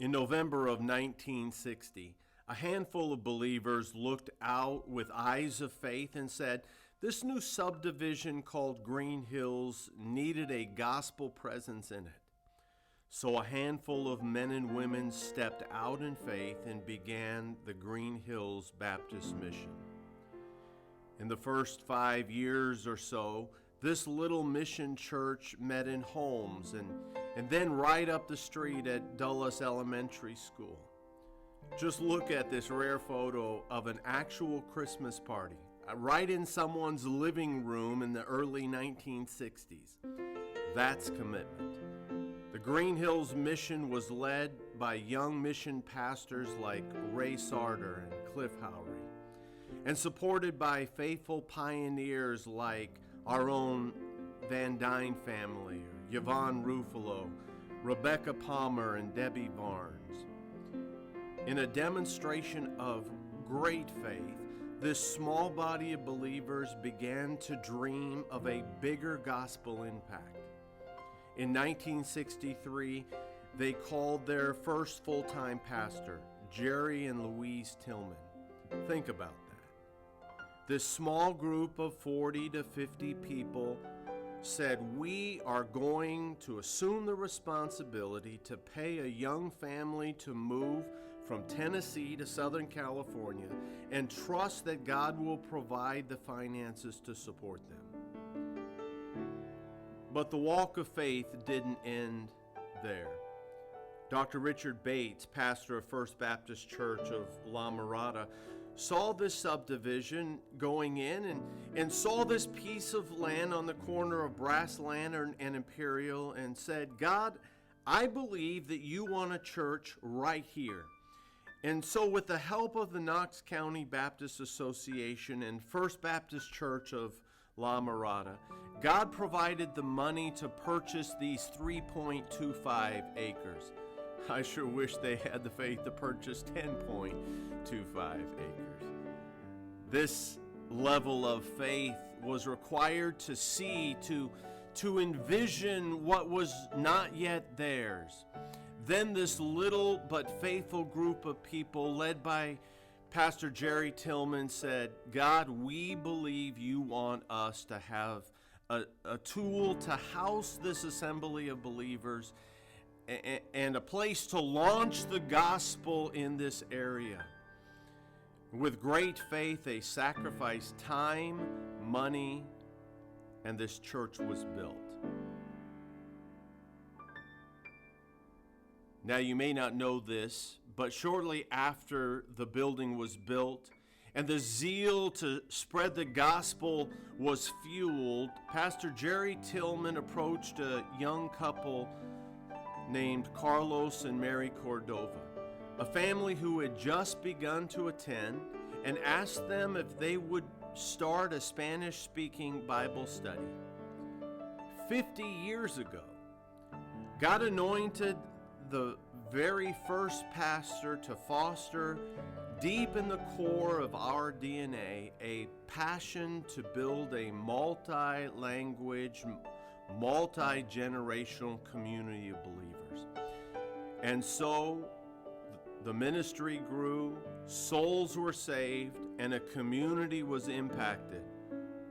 In November of 1960, a handful of believers looked out with eyes of faith and said, this new subdivision called Green Hills needed a gospel presence in it. So a handful of men and women stepped out in faith and began the Green Hills Baptist Mission. In the first 5 years or so, this little mission church met in homes and then right up the street at Dulles Elementary School. Just look at this rare photo of an actual Christmas party right in someone's living room in the early 1960s. That's commitment. The Green Hills mission was led by young mission pastors like Ray Sarter and Cliff Howry, and supported by faithful pioneers like our own Van Dyne family, Yvonne Ruffalo, Rebecca Palmer, and Debbie Barnes. In a demonstration of great faith, this small body of believers began to dream of a bigger gospel impact. In 1963, they called their first full-time pastor, Jerry and Louise Tillman. Think about that. This small group of 40 to 50 people said, we are going to assume the responsibility to pay a young family to move from Tennessee to Southern California and trust that God will provide the finances to support them. But the walk of faith didn't end there. Dr. Richard Bates, pastor of First Baptist Church of La Mirada, saw this subdivision going in and saw this piece of land on the corner of Brass Lantern and Imperial and said, God, I believe that you want a church right here. And so with the help of the Knox County Baptist Association and First Baptist Church of La Mirada, God provided the money to purchase these 3.25 acres. I sure wish they had the faith to purchase 10.25 acres. This level of faith was required to see, to envision what was not yet theirs. Then this little but faithful group of people led by Pastor Jerry Tillman said, God, we believe you want us to have a tool to house this assembly of believers and a place to launch the gospel in this area. With great faith, they sacrificed time, money, and this church was built. Now, you may not know this, but shortly after the building was built and the zeal to spread the gospel was fueled, Pastor Jerry Tillman approached a young couple named Carlos and Mary Cordova, a family who had just begun to attend, and asked them if they would start a Spanish-speaking Bible study. 50 years ago, God anointed the very first pastor to foster deep in the core of our DNA a passion to build a multi-language, multi-generational community of believers. And so the ministry grew, souls were saved, and a community was impacted,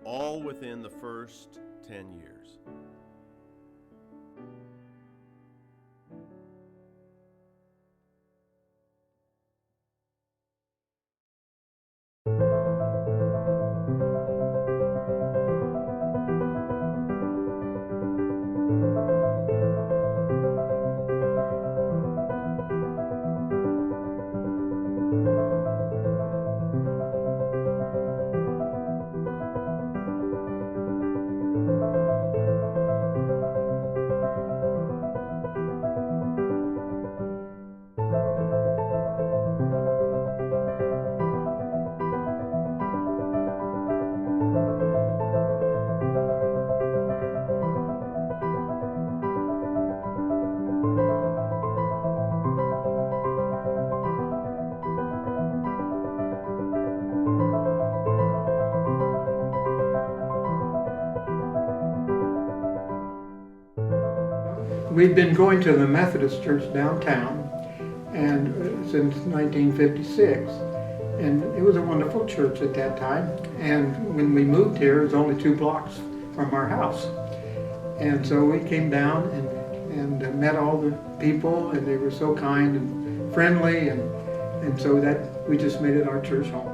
all within the first 10 years. We've been going to the Methodist church downtown, and since 1956. And it was a wonderful church at that time. And when we moved here, it was only 2 blocks from our house. And so we came down and met all the people, and they were so kind and friendly, and so that we just made it our church home.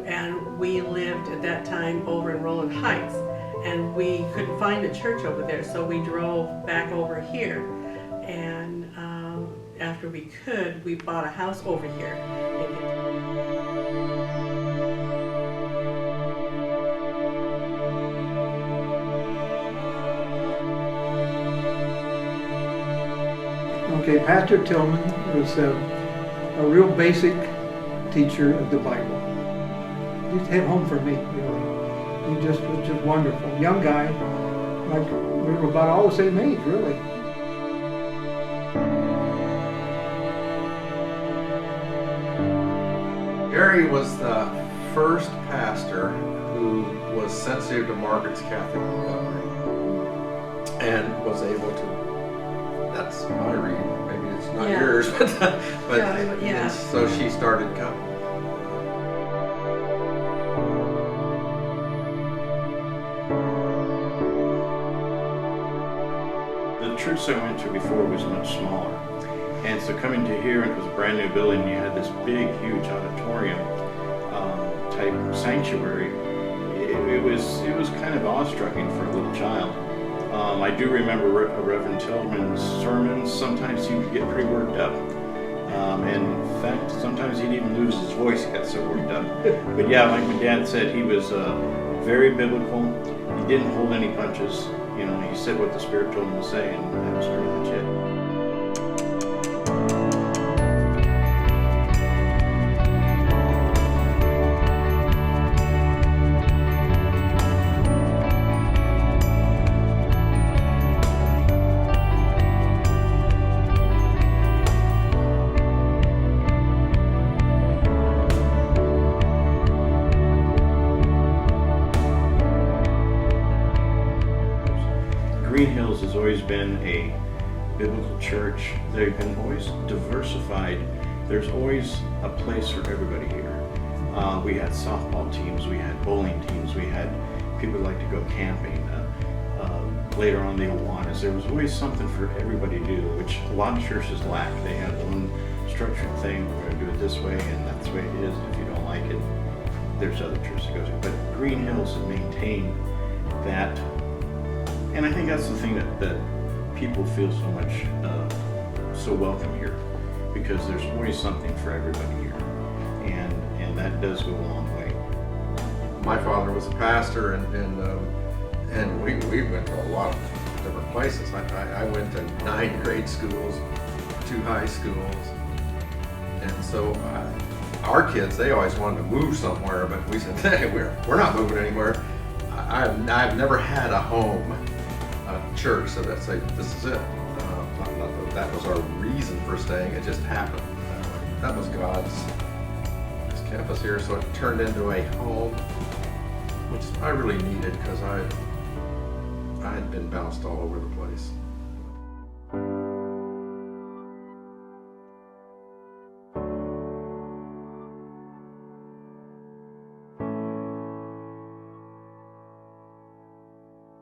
And we lived at that time over in Roland Heights, and we couldn't find a church over there, so we drove back over here. And after we could, we bought a house over here. Okay, Pastor Tillman was a real basic teacher of the Bible. He hit home for me, really. He just was just wonderful. Young guy, like we were about all the same age, really. Gary was the first pastor who was sensitive to Margaret's Catholic recovery and was able to, that's my reading, maybe it's not yours, but Yeah. so she started coming. The church I went to before was much smaller. And so coming to here, it was a brand new building, and you had this big, huge auditorium type sanctuary. It was kind of awe-striking for a little child. I do remember Reverend Tillman's sermons. Sometimes he would get pretty worked up. And in fact, sometimes he'd even lose his voice, he got so worked up. But yeah, like my dad said, he was very biblical. He didn't hold any punches. You know, he said what the Spirit told him to say, and that was pretty much it. Green Hills has always been a biblical church. They've been always diversified. There's always a place for everybody here. We had softball teams, we had bowling teams, we had people who like to go camping. Later on, the Awanas. There was always something for everybody to do, which a lot of churches lack. They have one structured thing. We're going to do it this way, and that's the way it is. If you don't like it, there's other churches to go to. But Green Hills has maintained that. And I think that's the thing that people feel so much, so welcome here, because there's always something for everybody here, and that does go a long way. My father was a pastor, and we went to a lot of different places. I went to 9 grade schools, 2 high schools, and so our kids, they always wanted to move somewhere, but we said, hey, we're not moving anywhere. I've never had a home church, so that's like, this is it. That was our reason for staying. It just happened. That was God's kept us here, so it turned into a home, which I really needed, because I had been bounced all over